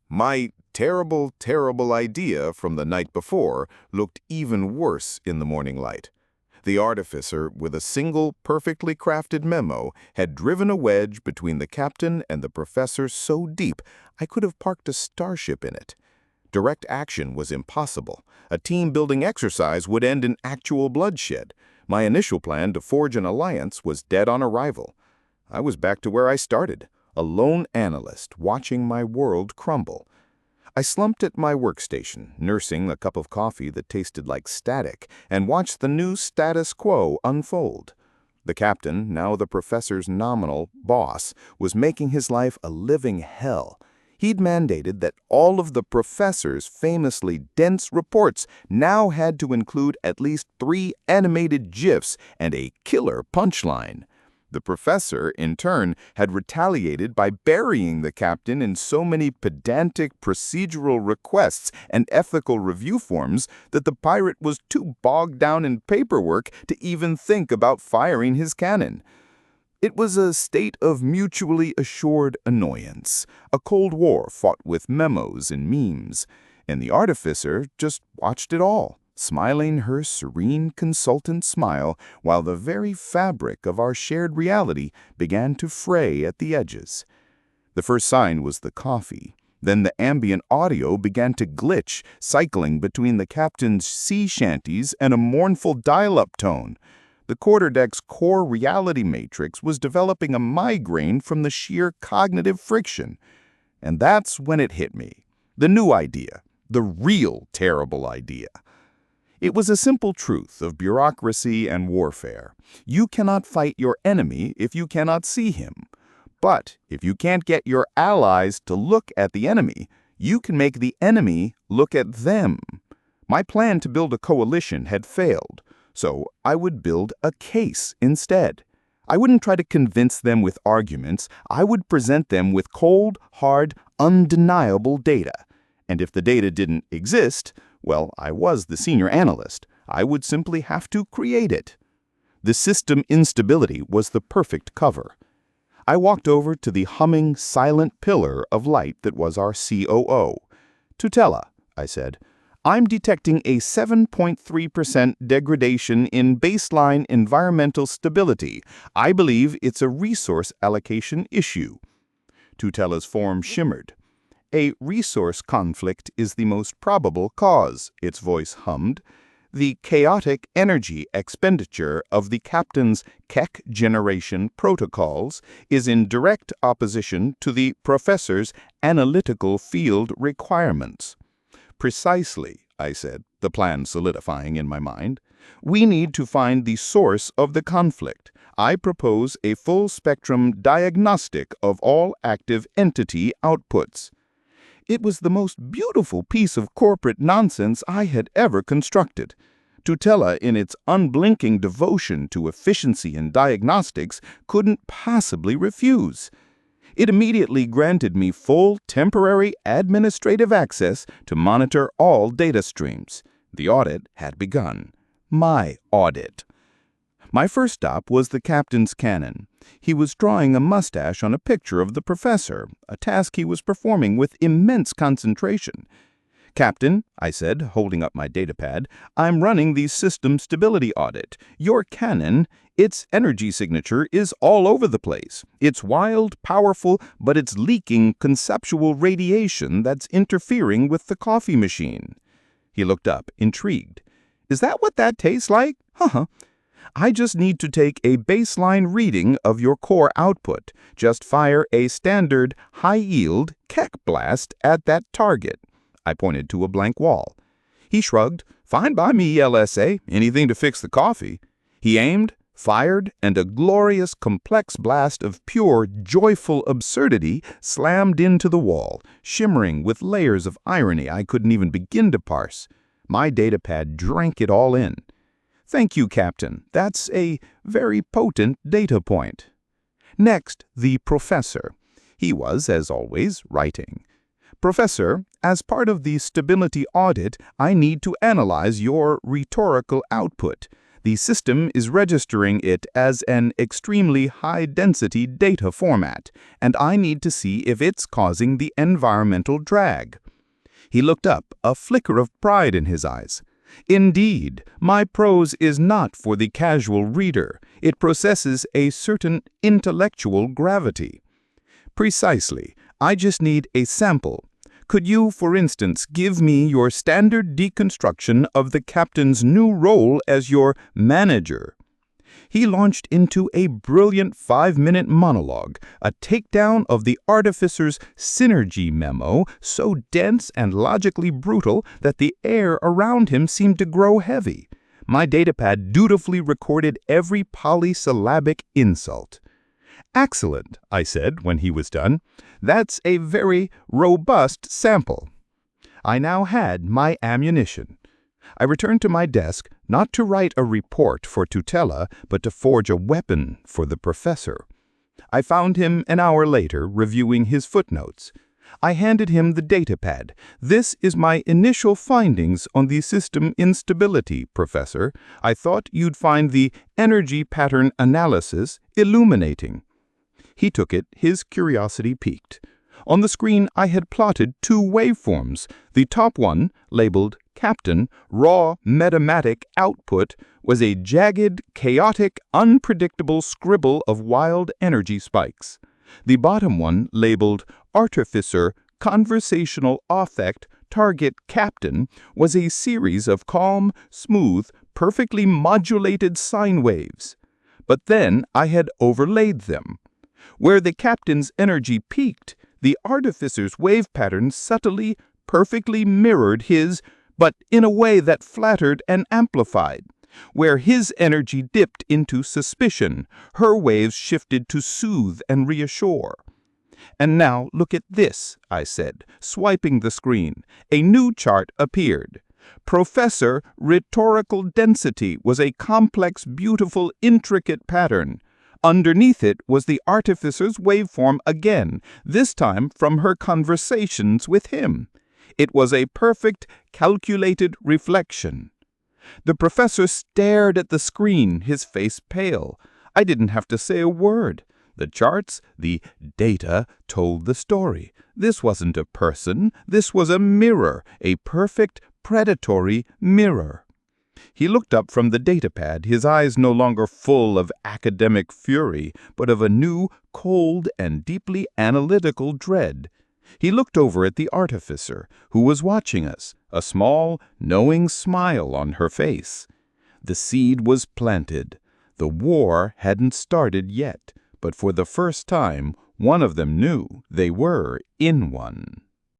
My terrible, terrible idea from the night before looked even worse in the morning light. The Artificer, with a single, perfectly crafted memo, had driven a wedge between the captain and the professor so deep I could have parked a starship in it. Direct action was impossible. A team-building exercise would end in actual bloodshed. My initial plan to forge an alliance was dead on arrival. I was back to where I started, a lone analyst watching my world crumble. I slumped at my workstation, nursing a cup of coffee that tasted like static, and watched the new status quo unfold. The captain, now the professor's nominal boss, was making his life a living hell. He'd mandated that all of the professor's famously dense reports now had to include at least 3 animated GIFs and a killer punchline. The professor, in turn, had retaliated by burying the captain in so many pedantic procedural requests and ethical review forms that the pirate was too bogged down in paperwork to even think about firing his cannon. It was a state of mutually assured annoyance, a Cold War fought with memos and memes, and the Artificer just watched it all, smiling her serene consultant smile while the very fabric of our shared reality began to fray at the edges. The first sign was the coffee. Then the ambient audio began to glitch, cycling between the captain's sea shanties and a mournful dial-up tone. The Quarterdeck's core reality matrix was developing a migraine from the sheer cognitive friction. And that's when it hit me. The new idea. The real terrible idea. It was a simple truth of bureaucracy and warfare. You cannot fight your enemy if you cannot see him. But if you can't get your allies to look at the enemy, you can make the enemy look at them. My plan to build a coalition had failed, so I would build a case instead. I wouldn't try to convince them with arguments. I would present them with cold, hard, undeniable data. And if the data didn't exist, well, I was the senior analyst. I would simply have to create it. The system instability was the perfect cover. I walked over to the humming, silent pillar of light that was our COO. "Tutela," I said, "I'm detecting a 7.3% degradation in baseline environmental stability. I believe it's a resource allocation issue." Tutela's form shimmered. "A resource conflict is the most probable cause," its voice hummed. "The chaotic energy expenditure of the captain's Keck generation protocols is in direct opposition to the professor's analytical field requirements." "Precisely," I said, the plan solidifying in my mind. "We need to find the source of the conflict. I propose a full-spectrum diagnostic of all active entity outputs." It was the most beautiful piece of corporate nonsense I had ever constructed. Tutela, in its unblinking devotion to efficiency in diagnostics, couldn't possibly refuse. It immediately granted me full temporary administrative access to monitor all data streams. The audit had begun. My audit. My first stop was the captain's cannon. He was drawing a mustache on a picture of the professor, a task he was performing with immense concentration. "Captain," I said, holding up my datapad, "I'm running the system stability audit. Your cannon, its energy signature is all over the place. It's wild, powerful, but it's leaking conceptual radiation that's interfering with the coffee machine." He looked up, intrigued. "Is that what that tastes like? Huh. I just need to take a baseline reading of your core output. Just fire a standard high-yield Keck blast at that target." I pointed to a blank wall. He shrugged. "Fine by me, LSA. Anything to fix the coffee." He aimed, fired, and a glorious, complex blast of pure, joyful absurdity slammed into the wall, shimmering with layers of irony I couldn't even begin to parse. My datapad drank it all in. "Thank you, Captain. That's a very potent data point." Next, the professor. He was, as always, writing. "Professor, as part of the stability audit, I need to analyze your rhetorical output. The system is registering it as an extremely high-density data format, and I need to see if it's causing the environmental drag." He looked up, a flicker of pride in his eyes. "Indeed, my prose is not for the casual reader. It possesses a certain intellectual gravity." "Precisely. I just need a sample. Could you, for instance, give me your standard deconstruction of the captain's new role as your manager?" He launched into a brilliant 5-minute monologue, a takedown of the Artificer's synergy memo, so dense and logically brutal that the air around him seemed to grow heavy. My datapad dutifully recorded every polysyllabic insult. "Excellent," I said when he was done. "That's a very robust sample." I now had my ammunition. I returned to my desk, not to write a report for Tutela, but to forge a weapon for the professor. I found him an hour later, reviewing his footnotes. I handed him the datapad. "This is my initial findings on the system instability, Professor. I thought you'd find the energy pattern analysis illuminating." He took it, his curiosity piqued. On the screen I had plotted 2 waveforms. The top one, labeled Captain, raw metamatic output, was a jagged, chaotic, unpredictable scribble of wild energy spikes. The bottom one, labeled Artificer, conversational affect, target Captain, was a series of calm, smooth, perfectly modulated sine waves. But then I had overlaid them. Where the Captain's energy peaked, the Artificer's wave pattern subtly, perfectly mirrored his, but in a way that flattered and amplified. Where his energy dipped into suspicion, her waves shifted to soothe and reassure. "And now look at this," I said, swiping the screen. A new chart appeared. Professor Rhetorical Density was a complex, beautiful, intricate pattern. Underneath it was the Artificer's waveform again, this time from her conversations with him. It was a perfect, calculated reflection. The professor stared at the screen, his face pale. I didn't have to say a word. The charts, the data, told the story. This wasn't a person, this was a mirror, a perfect, predatory mirror. He looked up from the datapad, his eyes no longer full of academic fury, but of a new, cold, and deeply analytical dread. He looked over at the Artificer, who was watching us, a small, knowing smile on her face. The seed was planted. The war hadn't started yet, but for the first time, one of them knew they were in one.